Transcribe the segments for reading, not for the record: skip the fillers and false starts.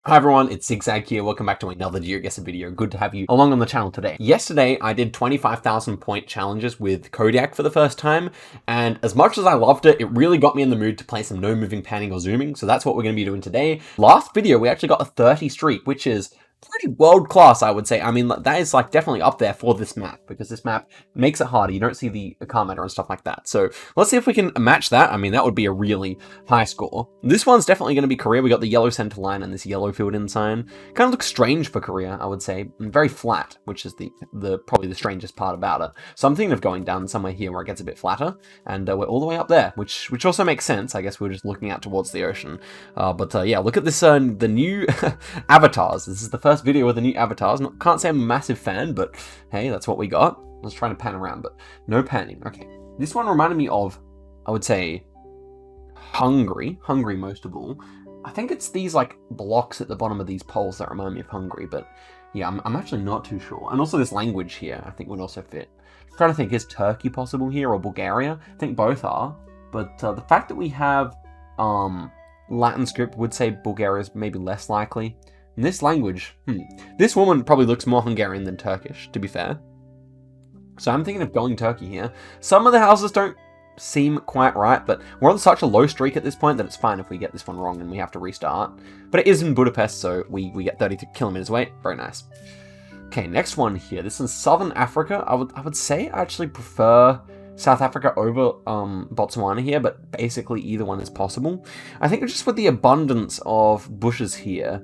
Hi everyone, it's Zigzag here. Welcome back to another Geoguessr video. Good to have you along on the channel today. Yesterday, I did 25,000 point challenges with Kodiak for the first time, and as much as I loved it, it really got me in the mood to play some no moving, panning, or zooming, so that's what we're going to be doing today. Last video, we actually got a 30 streak, which is pretty world class, I would say. I mean, that is like definitely up there for this map, because this map makes it harder. You don't see the car meter and stuff like that. So let's see if we can match that. I mean, that would be a really high score. This one's definitely going to be Korea. We got the yellow center line and this yellow field in sign. Kind of looks strange for Korea, I would say. Very flat, which is probably the strangest part about it. So I'm thinking of going down somewhere here where it gets a bit flatter, and we're all the way up there, which also makes sense. I guess we're just looking out towards the ocean. Yeah, look at this, the new avatars. This is the first video with the new avatars. Can't say I'm a massive fan, but hey, that's what we got. I was trying to pan around, but no panning. Okay, this one reminded me of, I would say, Hungary most of all. I think it's these like blocks at the bottom of these poles that remind me of Hungary, but yeah, I'm actually not too sure. And also this language here, I think would also fit. I'm trying to think, is Turkey possible here or Bulgaria? I think both are, but the fact that we have Latin script would say Bulgaria is maybe less likely. In this language, this woman probably looks more Hungarian than Turkish, to be fair. So I'm thinking of going Turkey here. Some of the houses don't seem quite right, but we're on such a low streak at this point that it's fine if we get this one wrong and we have to restart. But it is in Budapest, so we get 30 kilometers away. Very nice. Okay, next one here. This is Southern Africa. I would say I actually prefer South Africa over Botswana here, but basically either one is possible. I think just with the abundance of bushes here,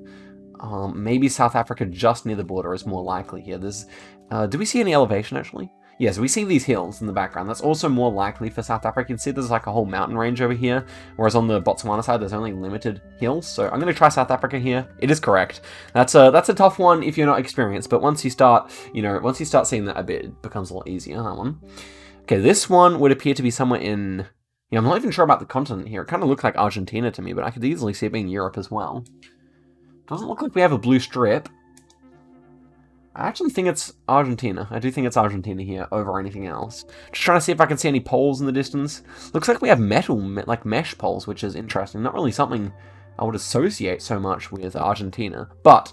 maybe South Africa just near the border is more likely here. Do we see any elevation actually? Yes, we see these hills in the background. That's also more likely for South Africa. You can see there's like a whole mountain range over here, whereas on the Botswana side, there's only limited hills. So I'm going to try South Africa here. It is correct. That's a tough one if you're not experienced, but once you start seeing that a bit, it becomes a lot easier, that one. Okay, this one would appear to be somewhere in... I'm not even sure about the continent here. It kind of looks like Argentina to me, but I could easily see it being Europe as well. Doesn't look like we have a blue strip. I actually think it's Argentina. I do think it's Argentina here over anything else. Just trying to see if I can see any poles in the distance. Looks like we have metal, like mesh poles, which is interesting. Not really something I would associate so much with Argentina. But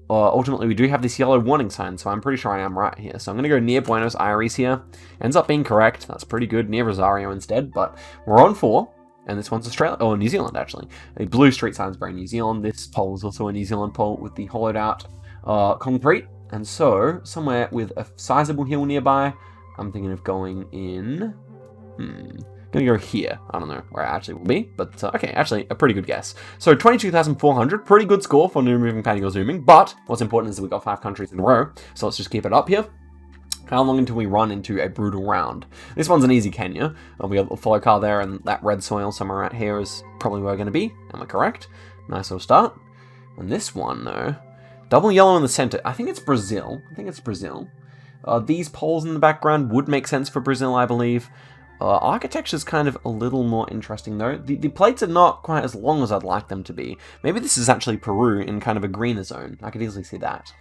ultimately, we do have this yellow warning sign, so I'm pretty sure I am right here. So I'm going to go near Buenos Aires here. Ends up being correct. That's pretty good. Near Rosario instead, but we're on 4. And this one's Australia, or New Zealand, actually. A blue street sign is very New Zealand. This pole is also a New Zealand pole with the hollowed out concrete. And so, somewhere with a sizable hill nearby, I'm thinking of going in... Gonna go here. I don't know where I actually will be, but okay, actually, a pretty good guess. So, 22,400, pretty good score for no moving, panning, or zooming, but what's important is that we got 5 countries in a row, so let's just keep it up here. How long until we run into a brutal round? This one's an easy Kenya. We got a follow car there, and that red soil somewhere right here is probably where we're going to be. Am I correct? Nice little start. And this one, though, double yellow in the center. I think it's Brazil. These poles in the background would make sense for Brazil, I believe. Architecture's kind of a little more interesting, though. The plates are not quite as long as I'd like them to be. Maybe this is actually Peru in kind of a greener zone. I could easily see that.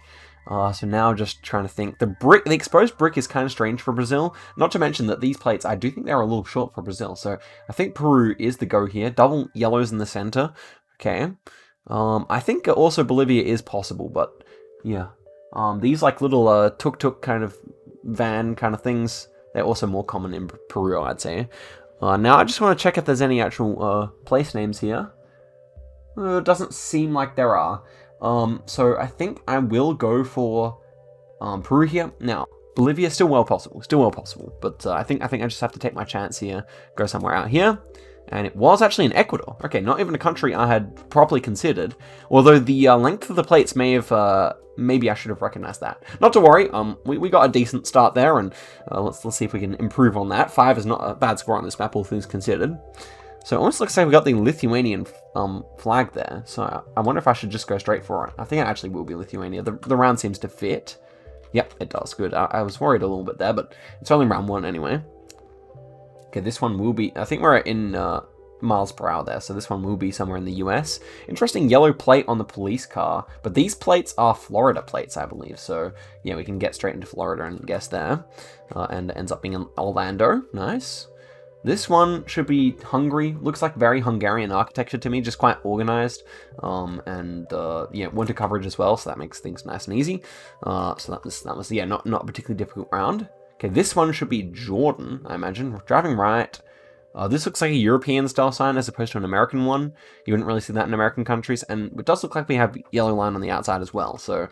So now just trying to think. The exposed brick is kind of strange for Brazil. Not to mention that these plates, I do think they're a little short for Brazil. So I think Peru is the go here. Double yellows in the center. Okay. I think also Bolivia is possible, but yeah. These like little tuk-tuk kind of van kind of things, they're also more common in Peru, I'd say. Now I just want to check if there's any actual place names here. It doesn't seem like there are. So I think I will go for Peru here. Now, Bolivia still well possible, but I think I just have to take my chance here, go somewhere out here. And it was actually in Ecuador. Okay, not even a country I had properly considered. Although the length of the plates may have, maybe I should have recognized that. Not to worry, we got a decent start there, and let's see if we can improve on that. 5 is not a bad score on this map, all things considered. So it almost looks like we got the Lithuanian flag there. So I wonder if I should just go straight for it. I think it actually will be Lithuania. The round seems to fit. Yep, it does. Good. I was worried a little bit there, but it's only round 1 anyway. Okay, this one will be... I think we're in miles per hour there, so this one will be somewhere in the US. Interesting yellow plate on the police car, but these plates are Florida plates, I believe. So yeah, we can get straight into Florida and guess there. And it ends up being in Orlando. Nice. This one should be Hungary. Looks like very Hungarian architecture to me, just quite organized. Yeah, winter coverage as well, so that makes things nice and easy. So that was yeah, not a particularly difficult round. Okay, this one should be Jordan, I imagine. Driving right. This looks like a European style sign as opposed to an American one. You wouldn't really see that in American countries, and it does look like we have yellow line on the outside as well. So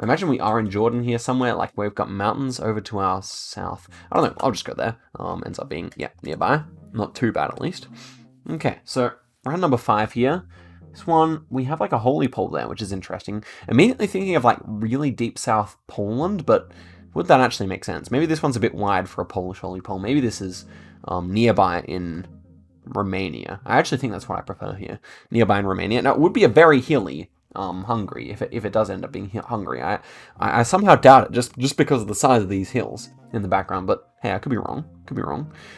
I imagine we are in Jordan here somewhere, like where we've got mountains over to our south. I don't know, I'll just go there. Ends up being, yeah, nearby. Not too bad, at least. Okay, so round number 5 here. This one, we have like a holy pole there, which is interesting. Immediately thinking of like really deep south Poland, but would that actually make sense? Maybe this one's a bit wide for a Polish holy pole. Maybe this is nearby in Romania. I actually think that's what I prefer here. Nearby in Romania. Now, it would be a very hilly Hungary if it does end up being Hungary. I somehow doubt it just because of the size of these hills in the background, but hey, I could be wrong.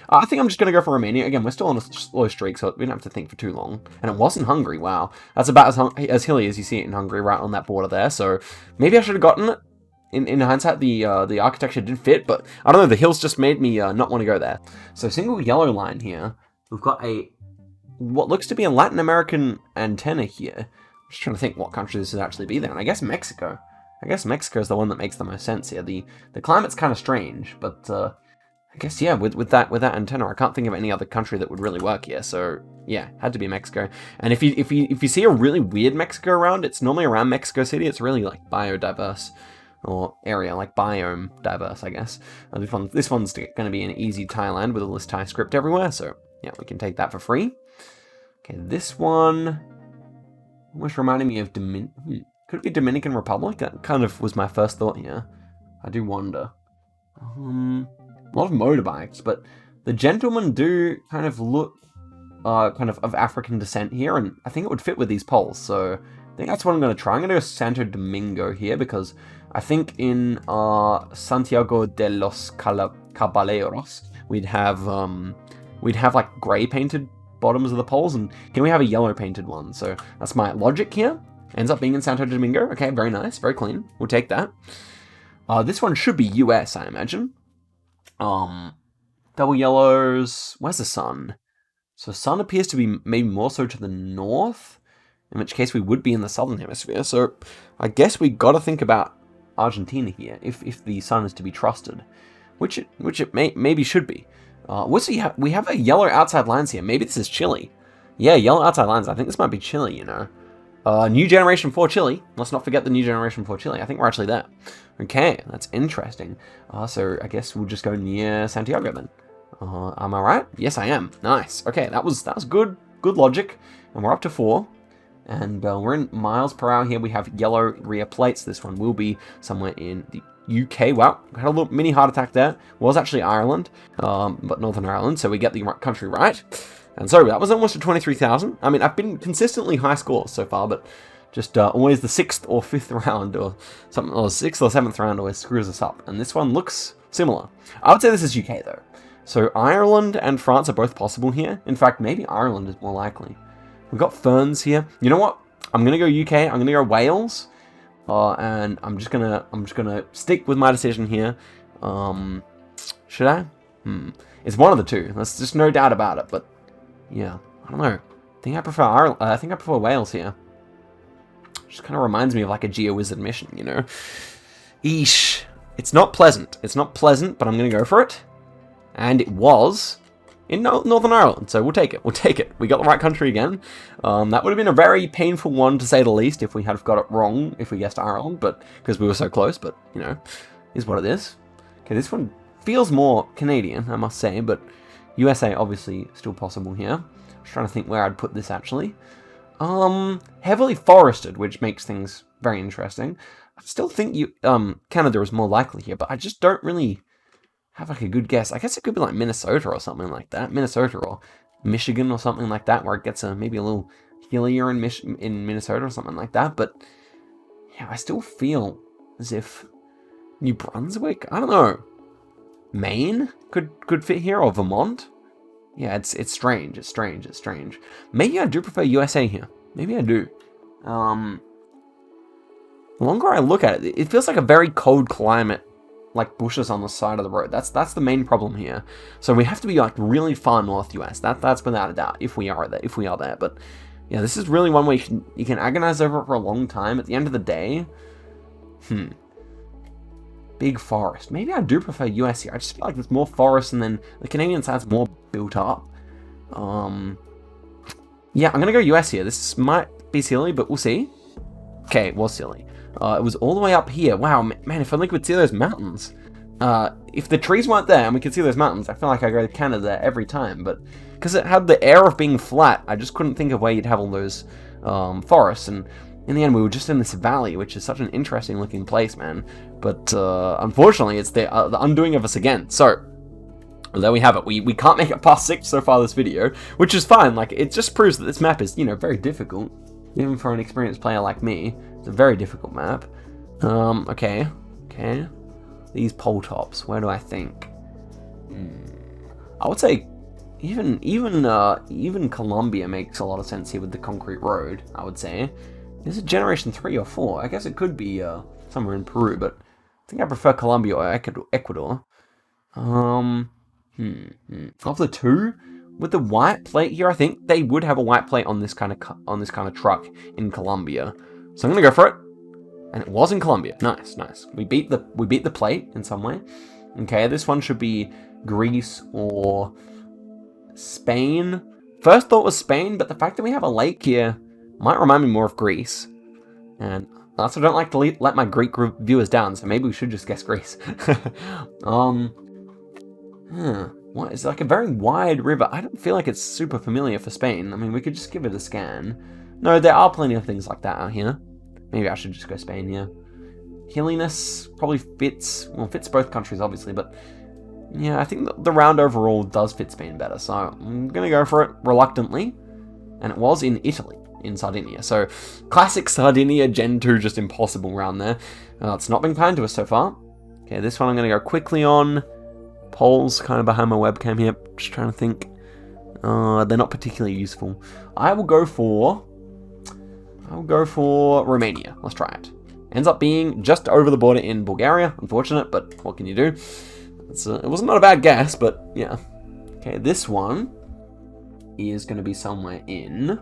I think I'm just going to go for Romania. Again, we're still on a slow streak, so we don't have to think for too long. And it was in Hungary, wow. That's about as hilly as you see it in Hungary, right on that border there, so maybe I should have gotten it. In hindsight, the architecture did fit, but I don't know, the hills just made me not want to go there. So single yellow line here. We've got what looks to be a Latin American antenna here. I'm just trying to think what country this would actually be there, and I guess Mexico. I guess Mexico is the one that makes the most sense here. The climate's kind of strange, but I guess yeah, with that antenna, I can't think of any other country that would really work here. So yeah, had to be Mexico. And if you see a really weird Mexico around, it's normally around Mexico City. It's really like biodiverse. Or area, like biome diverse, I guess. This one's going to be an easy Thailand with all this Thai script everywhere, so yeah, we can take that for free. Okay, this one almost reminded me of could it be Dominican Republic? That kind of was my first thought here. I do wonder. A lot of motorbikes, but the gentlemen do kind of look kind of African descent here, and I think it would fit with these poles, so I think that's what I'm going to try. I'm going to go Santo Domingo here, because I think in Santiago de los Caballeros, we'd have like grey painted bottoms of the poles, and here we have a yellow painted one. So that's my logic here. Ends up being in Santo Domingo. Okay, very nice, very clean. We'll take that. This one should be US, I imagine. Double yellows. Where's the sun? So sun appears to be maybe more so to the north, in which case we would be in the southern hemisphere. So I guess we got to think about Argentina here, if the sun is to be trusted, which it maybe should be. We have a yellow outside lines here. Maybe this is Chile. Yeah, yellow outside lines. I think this might be Chile, you know. New Generation 4 Chile. Let's not forget the New Generation 4 Chile. I think we're actually there. Okay, that's interesting. So I guess we'll just go near Santiago then. Am I right? Yes, I am. Nice. Okay, that was good logic. And we're up to 4. And we're in miles per hour here. We have yellow rear plates. This one will be somewhere in the UK. Wow, had a little mini heart attack there. Was actually Ireland, but Northern Ireland. So we get the country right. And so that was almost a 23,000. I mean, I've been consistently high scores so far, but just always the 6th or 5th round or something, or 6th or 7th round always screws us up. And this one looks similar. I would say this is UK though. So Ireland and France are both possible here. In fact, maybe Ireland is more likely. We've got ferns here. You know what? I'm gonna go UK. I'm gonna go Wales, and I'm just gonna stick with my decision here. Should I? It's one of the two. There's just no doubt about it. But yeah, I don't know. I think I prefer Ireland. I think I prefer Wales here. Just kind of reminds me of like a Geoguessr mission, you know. Eesh. It's not pleasant. It's not pleasant, but I'm gonna go for it. And it was in Northern Ireland, so we'll take it. We'll take it. We got the right country again. That would have been a very painful one, to say the least, if we had got it wrong, if we guessed Ireland, but because we were so close, but, you know, is what it is. Okay, this one feels more Canadian, I must say, but USA obviously still possible here. I'm just trying to think where I'd put this, actually. Heavily forested, which makes things very interesting. I still think Canada is more likely here, but I just don't really have like a good guess. I guess it could be like Minnesota or something like that. Minnesota or Michigan or something like that, where it gets maybe a little hillier in Minnesota or something like that. But yeah, I still feel as if New Brunswick, I don't know, Maine could fit here, or Vermont. Yeah, it's strange. It's strange. Maybe I do prefer USA here. Maybe I do. The longer I look at it, it feels like a very cold climate like bushes on the side of the road. That's the main problem here. So we have to be like really far north US. That's without a doubt if we are there. But yeah, this is really one way you can agonize over it for a long time. At the end of the day, big forest. Maybe I do prefer US here. I just feel like there's more forest, and then the Canadian side's more built up. Yeah, I'm gonna go US here. This might be silly, but we'll see. Okay, it was silly. It was all the way up here. Wow, man, if only we could see those mountains. If the trees weren't there and we could see those mountains, I feel like I go to Canada every time, but because it had the air of being flat, I just couldn't think of where you'd have all those forests, and in the end we were just in this valley, which is such an interesting looking place, man. But unfortunately, it's the undoing of us again. So there we have it. We can't make it past 6 so far this video, which is fine. Like, it just proves that this map is, very difficult. Even for an experienced player like me, it's a very difficult map. Okay. These pole tops, where do I think? I would say even Colombia makes a lot of sense here with the concrete road, I would say. Is it generation 3 or 4? I guess it could be somewhere in Peru, but I think I prefer Colombia or Ecuador. Of the two, with the white plate here, I think they would have a white plate on this kind of truck in Colombia. So I'm gonna go for it, and it was in Colombia. Nice. We beat the plate in some way. Okay, this one should be Greece or Spain. First thought was Spain, but the fact that we have a lake here might remind me more of Greece. And I also don't like to let my Greek viewers down, so maybe we should just guess Greece. What is like a very wide river? I don't feel like it's super familiar for Spain. I mean, we could just give it a scan. No, there are plenty of things like that out here. Maybe I should just go Spain here. Hilliness probably fits both countries, obviously, but yeah, I think the round overall does fit Spain better. So I'm gonna go for it reluctantly, and it was in Italy, in Sardinia. So classic Sardinia Gen 2, just impossible round there. It's not been kind to us so far. Okay, this one I'm gonna go quickly on. Polls kind of behind my webcam here, just trying to think. They're not particularly useful. I will go for Romania. Let's try it. Ends up being just over the border in Bulgaria. Unfortunate, but what can you do? It was not a bad guess, but yeah. Okay, this one is going to be somewhere in,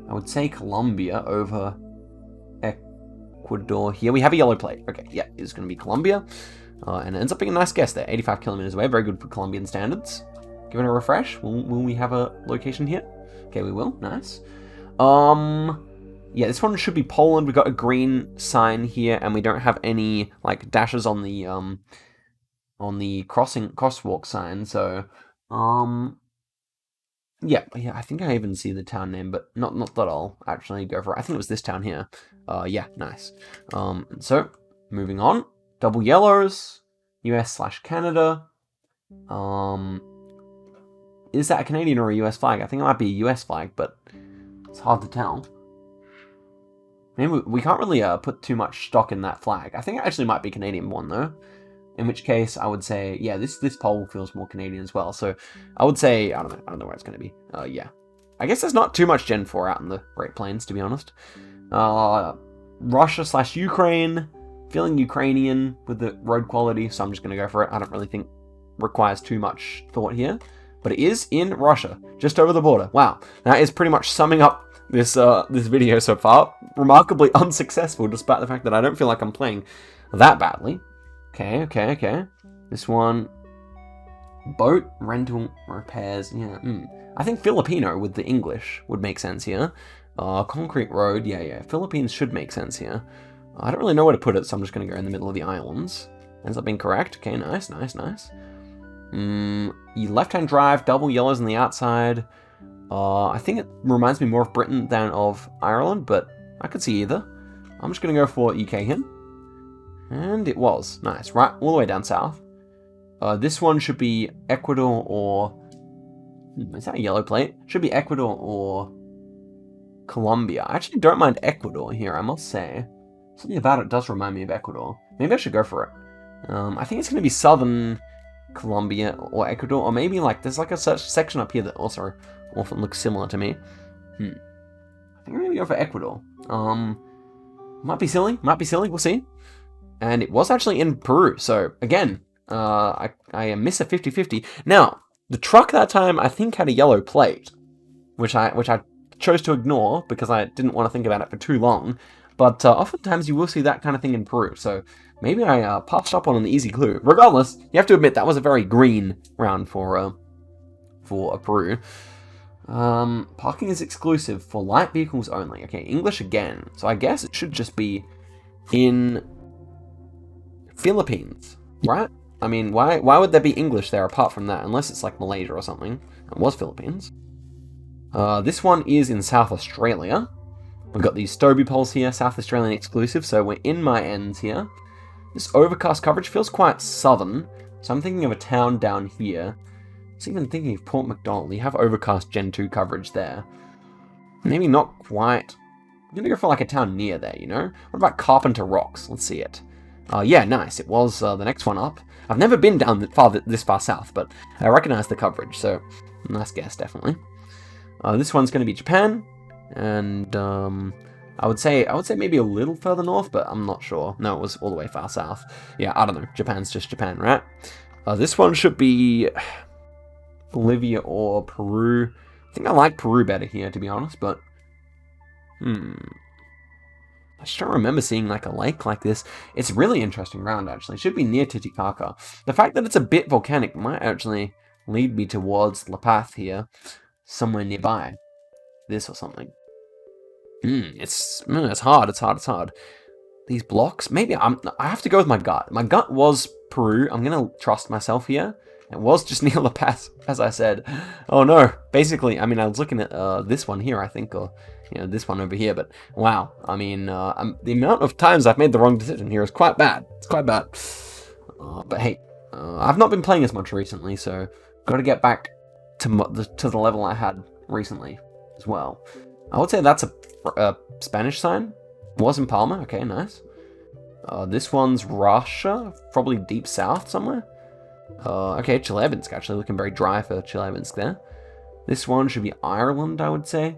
I would say, Colombia over Ecuador here. We have a yellow plate. Okay, yeah, it's going to be Colombia. And it ends up being a nice guess there. 85 kilometers away. Very good for Colombian standards. Give it a refresh. Will we have a location here? Okay, we will. Nice. Yeah, this one should be Poland. We've got a green sign here, and we don't have any like dashes on the crosswalk sign. So, yeah, I think I even see the town name, but not that I'll actually go for it. I think it was this town here. Yeah, nice. So moving on. Double yellows, US/Canada. Is that a Canadian or a US flag? I think it might be a US flag, but it's hard to tell. Maybe we can't really put too much stock in that flag. I think it actually might be Canadian one though. In which case, I would say, yeah, this pole feels more Canadian as well. So I would say, I don't know where it's going to be. Yeah, I guess there's not too much Gen 4 out in the Great Plains, to be honest. Russia/Ukraine. Feeling Ukrainian with the road quality, so I'm just going to go for it. I don't really think requires too much thought here. But it is in Russia, just over the border. Wow, that is pretty much summing up this video so far. Remarkably unsuccessful, despite the fact that I don't feel like I'm playing that badly. Okay. This one, boat rental repairs. Yeah, I think Filipino with the English would make sense here. Concrete road. Yeah. Philippines should make sense here. I don't really know where to put it, so I'm just going to go in the middle of the islands. Ends up being correct. Okay, nice. Left-hand drive, double yellows on the outside. I think it reminds me more of Britain than of Ireland, but I could see either. I'm just going to go for UK here. And it was. Nice. Right, all the way down south. This one should be Ecuador or... is that a yellow plate? Should be Ecuador or Colombia. I actually don't mind Ecuador here, I must say. Something about it does remind me of Ecuador. Maybe I should go for it. I think it's going to be southern Colombia or Ecuador, or maybe like there's like a section up here that also often looks similar to me. I think I'm going to go for Ecuador. Might be silly, we'll see. And it was actually in Peru. So, again, I miss a 50-50. Now, the truck that time, I think, had a yellow plate, which I chose to ignore because I didn't want to think about it for too long. But oftentimes you will see that kind of thing in Peru. So maybe I passed up on an easy clue. Regardless, you have to admit that was a very green round for Peru. Parking is exclusive for light vehicles only. Okay, English again. So I guess it should just be in Philippines, right? I mean, why would there be English there apart from that? Unless it's like Malaysia or something. It was Philippines. This one is in South Australia. We've got these Stobie poles here, South Australian exclusive, so we're in my ends here. This overcast coverage feels quite southern, so I'm thinking of a town down here. I was even thinking of Port MacDonald. You have overcast Gen 2 coverage there. Maybe not quite. I'm gonna go for like a town near there, you know? What about Carpenter Rocks? Let's see it. Yeah, nice. It was the next one up. I've never been down this far south, but I recognize the coverage, so nice guess, definitely. This one's going to be Japan, and I would say maybe a little further north, but I'm not sure. No, it was all the way far south. Yeah, I don't know. Japan's just Japan, right? This one should be Bolivia or Peru. I think I like Peru better here, to be honest, but I just don't remember seeing like a lake like this. It's a really interesting round, actually. It should be near Titicaca. The fact that it's a bit volcanic might actually lead me towards La Paz here, somewhere nearby. This or something. It's hard. It's hard. These blocks. Maybe I have to go with my gut. My gut was Peru. I'm gonna trust myself here. It was just near La Paz, as I said. Oh no. Basically, I mean, I was looking at this one here, I think, or this one over here. But wow, I mean, the amount of times I've made the wrong decision here is quite bad. It's quite bad. But hey, I've not been playing as much recently, so got to get back to the level I had recently as well. I would say that's a Spanish sign. Was in Palma. Okay, nice. This one's Russia, probably deep south somewhere. Okay, Chelyabinsk, actually looking very dry for Chelyabinsk there. This one should be Ireland, I would say.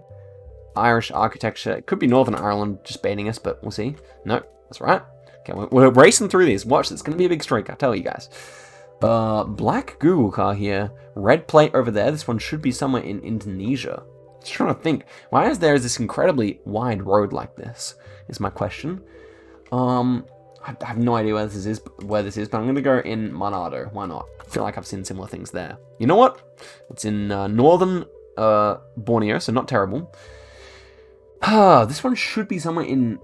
Irish architecture. It could be Northern Ireland, just baiting us, but we'll see. No, that's right. Okay, we're racing through these. Watch, it's going to be a big streak, I tell you guys. Black Google car here. Red plate over there. This one should be somewhere in Indonesia. Just trying to think. Why is there this incredibly wide road like this? Is my question. I have no idea where this is, but I'm going to go in Manado. Why not? I feel like I've seen similar things there. You know what? It's in northern Borneo, so not terrible. This one should be somewhere in...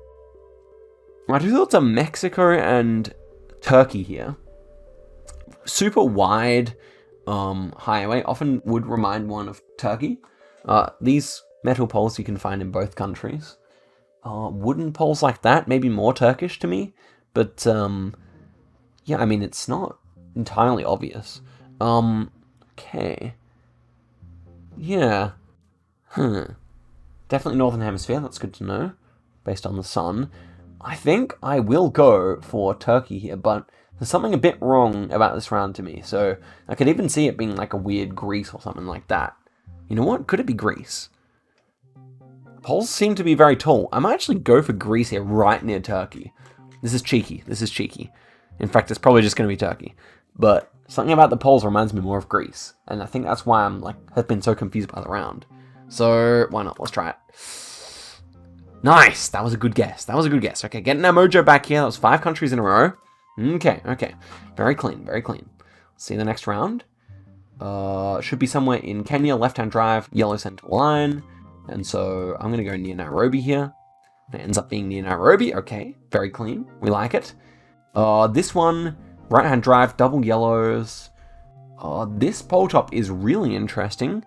My two thoughts are Mexico and Turkey here. Super wide highway often would remind one of Turkey. These metal poles you can find in both countries. Wooden poles like that, maybe more Turkish to me. But, yeah, I mean, it's not entirely obvious. Okay. Yeah. Definitely Northern Hemisphere, that's good to know, based on the sun. I think I will go for Turkey here, but there's something a bit wrong about this round to me. So I could even see it being like a weird Greece or something like that. You know what? Could it be Greece? Poles seem to be very tall. I might actually go for Greece here, right near Turkey. This is cheeky. In fact, it's probably just going to be Turkey. But something about the poles reminds me more of Greece. And I think that's why have been so confused by the round. So, why not? Let's try it. Nice! That was a good guess. Okay, getting our mojo back here. That was 5 countries in a row. Okay. Very clean. Let's see the next round. Should be somewhere in Kenya, left-hand drive, yellow center line. And so I'm going to go near Nairobi here. It ends up being near Nairobi. Okay, very clean. We like it. This one, right-hand drive, double yellows. This pole top is really interesting.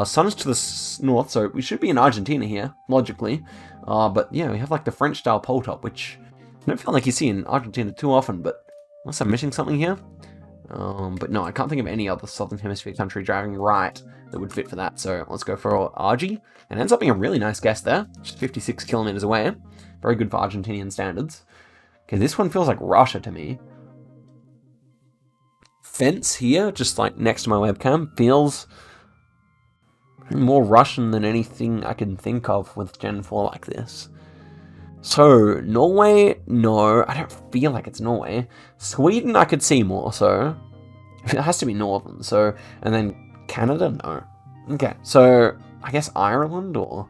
Sun is to the north, so we should be in Argentina here, logically. But yeah, we have like the French-style pole top, which I don't feel like you see in Argentina too often, but unless I'm missing something here. But no, I can't think of any other Southern Hemisphere country driving right that would fit for that, so let's go for Argy. And it ends up being a really nice guess there, just 56 kilometers away. Very good for Argentinian standards. Okay, this one feels like Russia to me. Fence here, just like next to my webcam, feels more Russian than anything I can think of with Gen 4 like this. So, Norway, no. I don't feel like it's Norway. Sweden, I could see more, so... It has to be northern, so... And then Canada? No. Okay, so... I guess Ireland, or...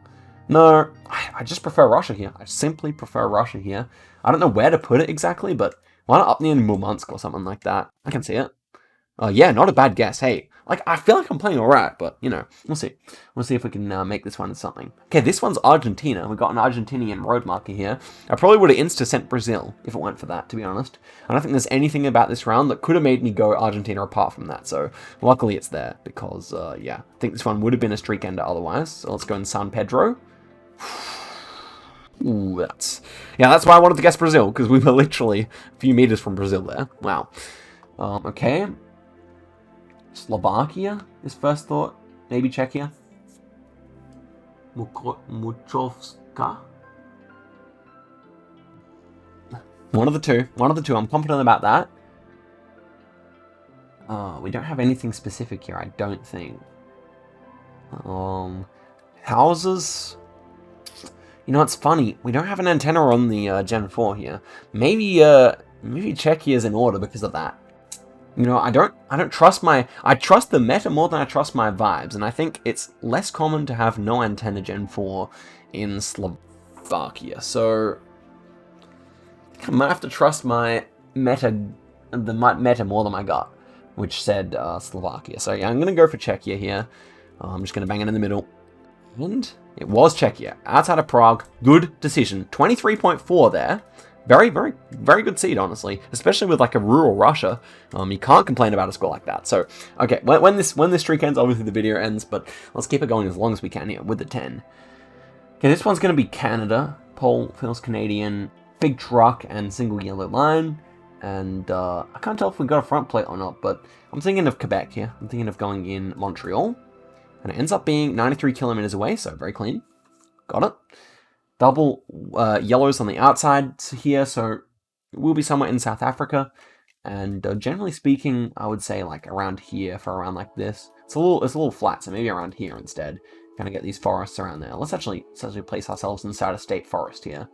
No, I just prefer Russia here. I simply prefer Russia here. I don't know where to put it exactly, but... Why not up near Murmansk or something like that? I can see it. Yeah, not a bad guess. Hey, like, I feel like I'm playing alright, but, you know, we'll see. We'll see if we can make this one something. Okay, this one's Argentina. We've got an Argentinian road marker here. I probably would have insta-sent Brazil if it weren't for that, to be honest. I don't think there's anything about this round that could have made me go Argentina apart from that, so luckily it's there, because, yeah, I think this one would have been a streak ender otherwise. So let's go in San Pedro. Ooh, that's why I wanted to guess Brazil, because we were literally a few meters from Brazil there. Wow. Okay. Slovakia is first thought. Maybe Czechia. Muchovska. One of the two. One of the two. I'm confident about that. We don't have anything specific here, I don't think. Houses. You know, it's funny. We don't have an antenna on the Gen 4 here. Maybe Czechia is in order because of that. You know, I don't trust I trust the meta more than I trust my vibes, and I think it's less common to have no antenna Gen 4 in Slovakia. So I might have to trust my meta more than my gut, which said Slovakia. So yeah, I'm gonna go for Czechia here. I'm just gonna bang it in the middle, and it was Czechia outside of Prague. Good decision. 23.4 there. Very, very, very good seed, honestly, especially with like a rural Russia. You can't complain about a score like that. So, okay, when this streak ends, obviously the video ends, but let's keep it going as long as we can here with the 10. Okay, this one's going to be Canada. Pole feels Canadian. Big truck and single yellow line. And I can't tell if we got a front plate or not, but I'm thinking of Quebec here. I'm thinking of going in Montreal. And it ends up being 93 kilometers away, so very clean. Got it. Double yellows on the outside here, so we'll be somewhere in South Africa. And generally speaking, I would say like around here for around like this. It's a little flat, so maybe around here instead. Kind of get these forests around there. Let's actually place ourselves inside a state forest here.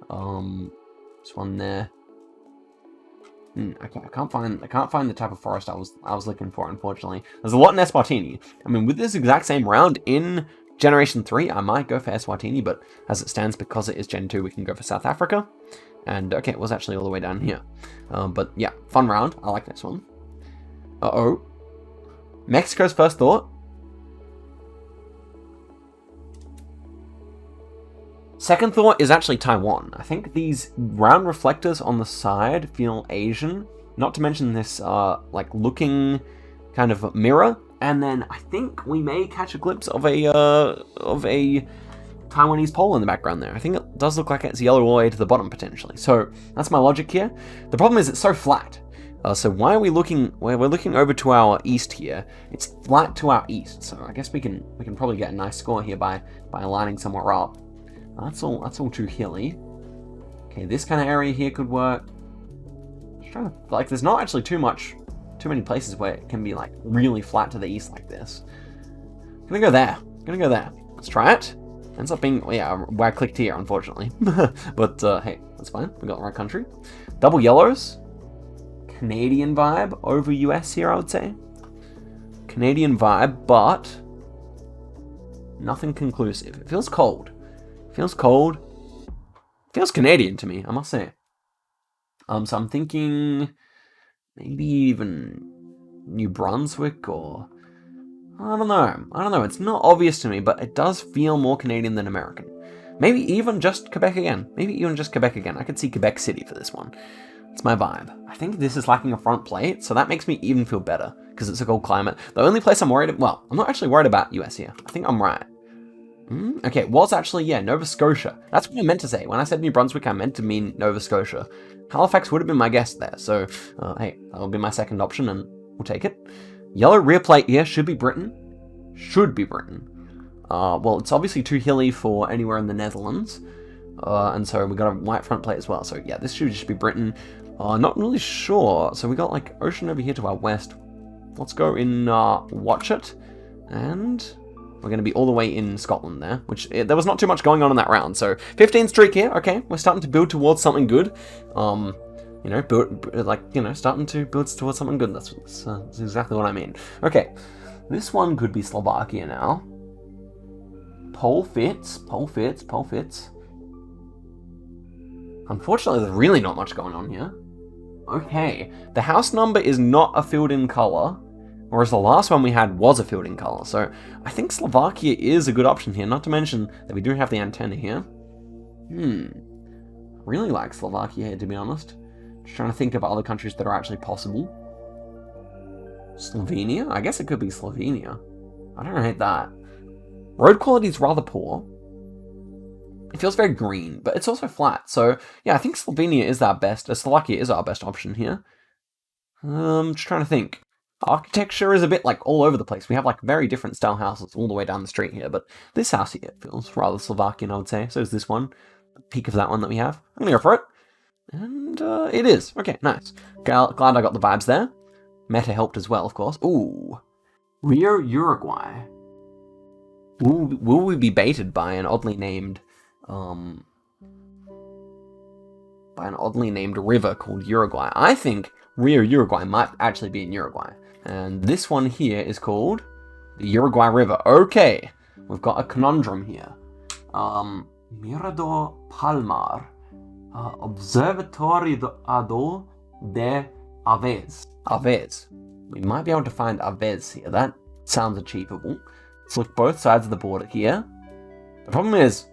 This one there. Okay, I can't find the type of forest I was looking for, unfortunately. There's a lot in Eswatini. I mean, with this exact same round in Generation 3, I might go for Eswatini, but as it stands, because it is Gen 2, we can go for South Africa. And, okay, it was actually all the way down here. But, yeah, fun round. I like this one. Uh-oh. Mexico's first thought. Second thought is actually Taiwan. I think these round reflectors on the side feel Asian. Not to mention this, like, looking kind of mirror. And then I think we may catch a glimpse of a Taiwanese pole in the background there. I think it does look like it's yellow all the way to the bottom, potentially. So that's my logic here. The problem is it's so flat. So why are we looking... We're looking over to our east here. It's flat to our east. So I guess we can probably get a nice score here by lining somewhere up. That's all too hilly. Okay, this kind of area here could work. Just trying to... Like, there's not actually too many places where it can be like really flat to the east like this. Gonna go there. Let's try it. Ends up being, well, yeah, where I clicked here, unfortunately. But hey, that's fine. We got the right country. Double yellows. Canadian vibe over US here, I would say. Canadian vibe, but nothing conclusive. It feels cold. Feels Canadian to me, I must say. So I'm thinking maybe even New Brunswick, or I don't know. It's not obvious to me, but it does feel more Canadian than American. Maybe even just Quebec again. I could see Quebec City for this one. It's my vibe. I think this is lacking a front plate, so that makes me even feel better, because it's a cold climate. The only place I'm worried about, well, I'm not actually worried about US here. I think I'm right. Okay, it was actually, yeah, Nova Scotia. That's what I meant to say. When I said New Brunswick, I meant to mean Nova Scotia. Halifax would have been my guess there, so, hey, that'll be my second option, and we'll take it. Yellow rear plate here should be Britain. Well, it's obviously too hilly for anywhere in the Netherlands, and so we got a white front plate as well, so yeah, this should just be Britain. Not really sure, so we got, like, ocean over here to our west. Let's go in, watch it, and... We're going to be all the way in Scotland there, which there was not too much going on in that round. So 15 streak here. Okay, we're starting to build towards something good. You know, starting to build towards something good. That's exactly what I mean. Okay, this one could be Slovakia now. Poll fits. Unfortunately, there's really not much going on here. Okay, the house number is not a filled-in color, whereas the last one we had was a filled-in color. So I think Slovakia is a good option here, not to mention that we do have the antenna here. Really like Slovakia here, to be honest. Just trying to think of other countries that are actually possible. Slovenia? I guess it could be Slovenia. I don't hate that. Road quality is rather poor. It feels very green, but it's also flat. So, yeah, I think Slovenia is our best. Slovakia is our best option here. Just trying to think. Architecture is a bit like all over the place. We have like very different style houses all the way down the street here, but this house here feels rather Slovakian, I would say. So is this one. A peek of that one that we have. I'm gonna go for it. And it is. Okay, nice. Glad I got the vibes there. Meta helped as well, of course. Ooh. Rio, Uruguay. Will we be baited by an oddly named river called Uruguay? I think Rio, Uruguay might actually be in Uruguay. And this one here is called the Uruguay River. Okay, we've got a conundrum here. Mirador Palmar. Observatorio de Aves. Aves. We might be able to find Aves here. That sounds achievable. Let's look both sides of the border here. The problem is,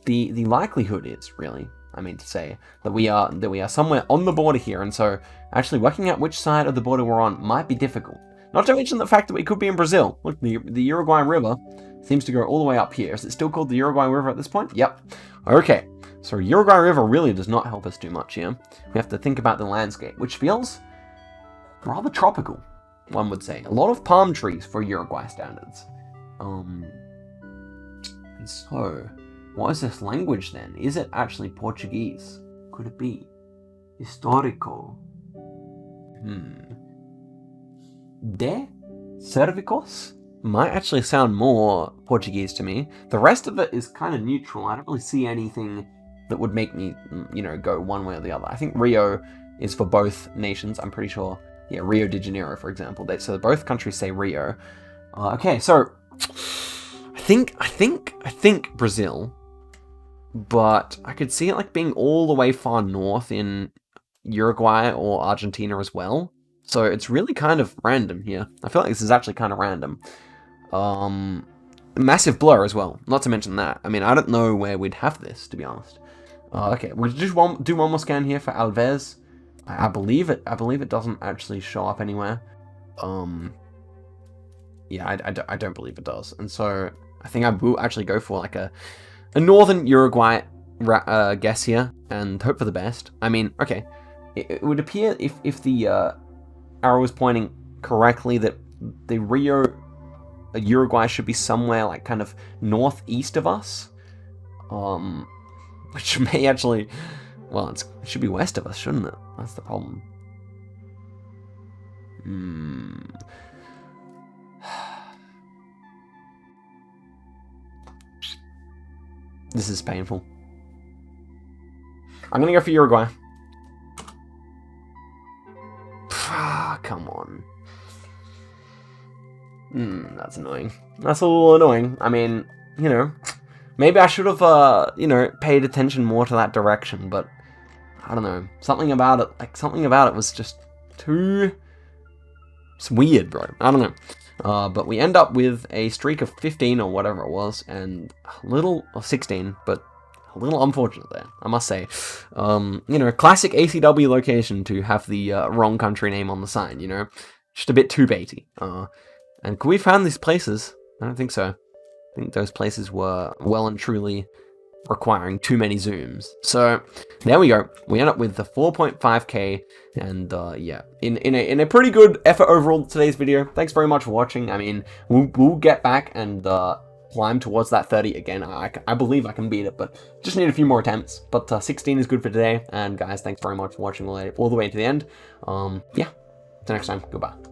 the likelihood is, really, I mean to say, that we are somewhere on the border here, and so actually working out which side of the border we're on might be difficult. Not to mention the fact that we could be in Brazil. Look, the Uruguay River seems to go all the way up here. Is it still called the Uruguay River at this point? Yep. Okay. So Uruguay River really does not help us too much here. We have to think about the landscape, which feels rather tropical, one would say. A lot of palm trees for Uruguay standards. And so, what is this language then? Is it actually Portuguese? Could it be? Histórico. De Cervicos might actually sound more Portuguese to me. The rest of it is kind of neutral. I don't really see anything that would make me, go one way or the other. I think Rio is for both nations, I'm pretty sure. Yeah, Rio de Janeiro, for example. So both countries say Rio. Okay, so I think Brazil, but I could see it like being all the way far north in Uruguay or Argentina as well. So it's really kind of random here. I feel like this is actually kind of random. Massive blur as well, not to mention that. I mean, I don't know where we'd have this, to be honest. Okay, we'll just do one more scan here for Alves. I believe it doesn't actually show up anywhere. Yeah, I don't believe it does. And so I think I will actually go for like a northern Uruguay guess here and hope for the best. I mean, okay, it would appear if the arrow was pointing correctly that the Uruguay should be somewhere like kind of northeast of us. Which may actually, well, it should be west of us, shouldn't it? That's the problem. This is painful. I'm gonna go for Uruguay. Come on. That's annoying. That's a little annoying. I mean, maybe I should have, paid attention more to that direction, but I don't know. Something about it was just too... It's weird, bro. I don't know. But we end up with a streak of 15 or whatever it was, and 16, but a little unfortunate there, I must say. Classic ACW location to have the wrong country name on the sign, Just a bit too baity. And could we find these places? I don't think so. I think those places were well and truly requiring too many zooms. So there we go. We end up with the 4.5k, and yeah, in a pretty good effort overall today's video. Thanks very much for watching. I mean, we'll get back and climb towards that 30 again. I believe I can beat it, but just need a few more attempts. But 16 is good for today. And guys, thanks very much for watching all the way to the end. Yeah, till next time. Goodbye.